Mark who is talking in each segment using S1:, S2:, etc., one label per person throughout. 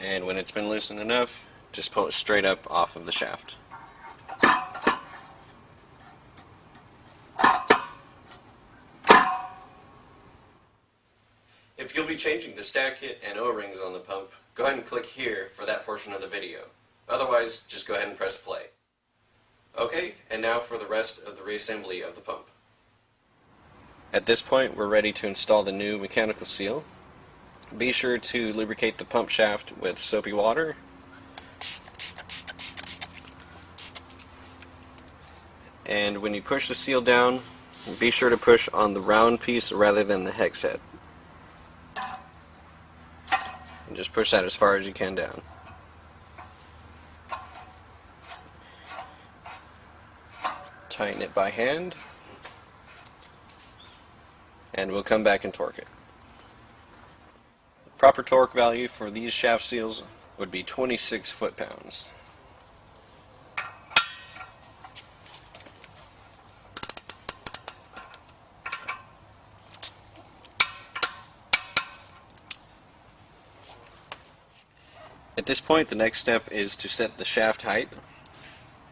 S1: and when it's been loosened enough, just pull it straight up off of the shaft. If you'll be changing the stack kit and O-rings on the pump, go ahead and click here for that portion of the video. Otherwise, just go ahead and press play. Okay, and now for the rest of the reassembly of the pump. At this point, we're ready to install the new mechanical seal. Be sure to lubricate the pump shaft with soapy water. And when you push the seal down, be sure to push on the round piece rather than the hex head. And just push that as far as you can down. Tighten it by hand, and we'll come back and torque it. The proper torque value for these shaft seals would be 26 foot-pounds. At this point, the next step is to set the shaft height.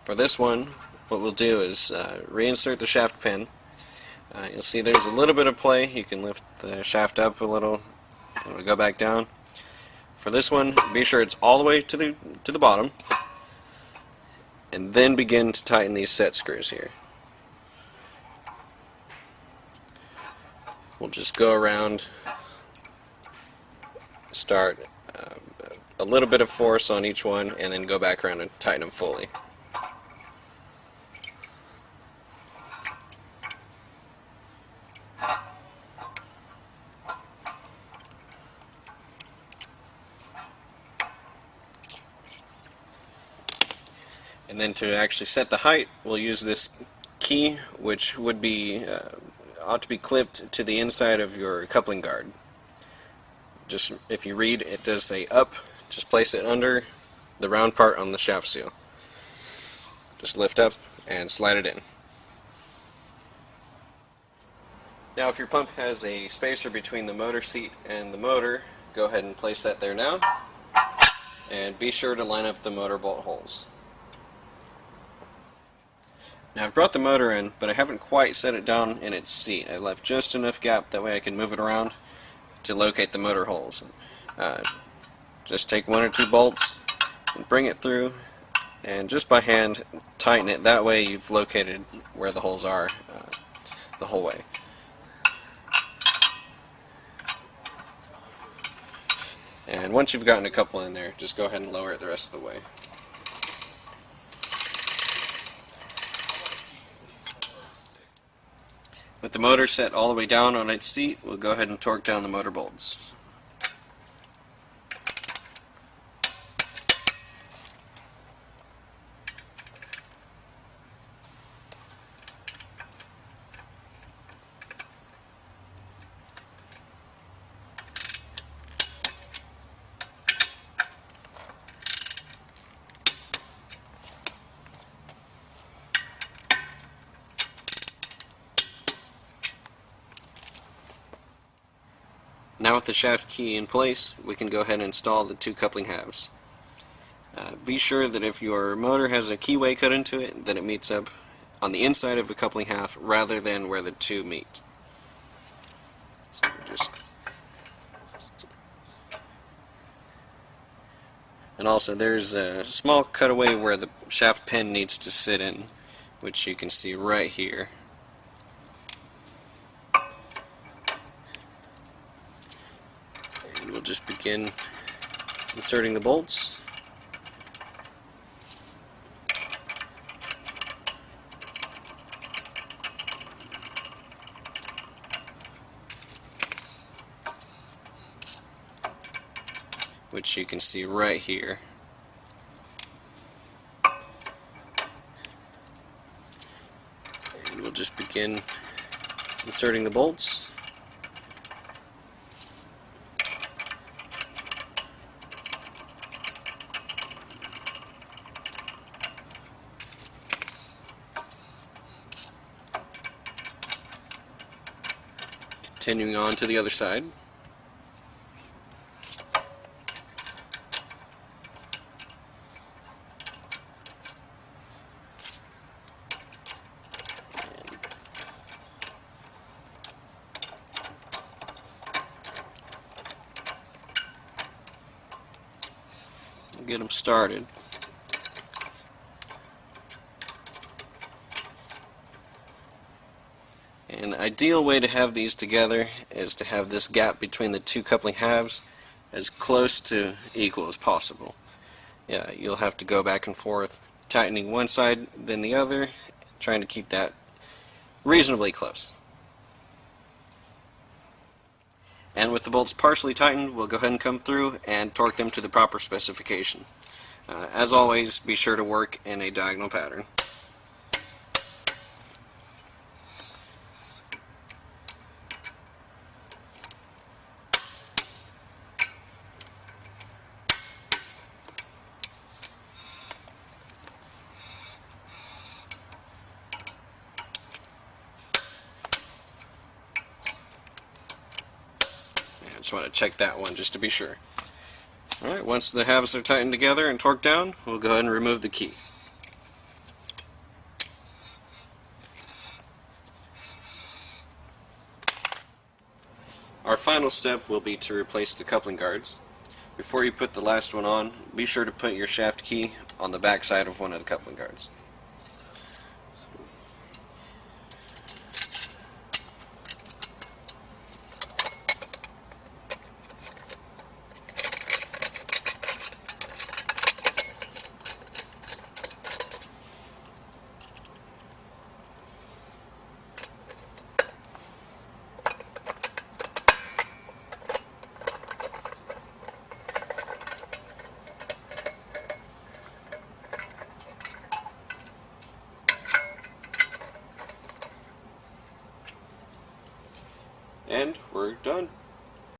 S1: For this one, what we'll do is reinsert the shaft pin. You'll see there's a little bit of play. You can lift the shaft up a little and it'll go back down. For this one, be sure it's all the way to the bottom, and then begin to tighten these set screws here. We'll just go around, start a little bit of force on each one, and then go back around and tighten them fully. And then to actually set the height, we'll use this key, which would be ought to be clipped to the inside of your coupling guard. Just if you read, it does say up. Just place it under the round part on the shaft seal. Just lift up and slide it in. Now, if your pump has a spacer between the motor seat and the motor, go ahead and place that there now, and be sure to line up the motor bolt holes. Now, I've brought the motor in, but I haven't quite set it down in its seat. I left just enough gap, that way I can move it around to locate the motor holes. Just take one or two bolts and bring it through, and just by hand tighten it. That way you've located where the holes are the whole way. And once you've gotten a couple in there, just go ahead and lower it the rest of the way. With the motor set all the way down on its seat, we'll go ahead and torque down the motor bolts. Now with the shaft key in place, we can go ahead and install the two coupling halves. Be sure that if your motor has a keyway cut into it, that it meets up on the inside of the coupling half rather than where the two meet. So and also there's a small cutaway where the shaft pin needs to sit in, which you can see right here. We'll just begin inserting the bolts. Which you can see right here. And we'll just begin inserting the bolts. Continuing on to the other side. get them started. An ideal way to have these together is to have this gap between the two coupling halves as close to equal as possible. Yeah, you'll have to go back and forth, tightening one side then the other, trying to keep that reasonably close. And with the bolts partially tightened, we'll go ahead and come through and torque them to the proper specification. As always, be sure to work in a diagonal pattern. I just want to check that one just to be sure. Alright, once the halves are tightened together and torqued down, we'll go ahead and remove the key. Our final step will be to replace the coupling guards. Before you put the last one on, be sure to put your shaft key on the back side of one of the coupling guards. And we're done.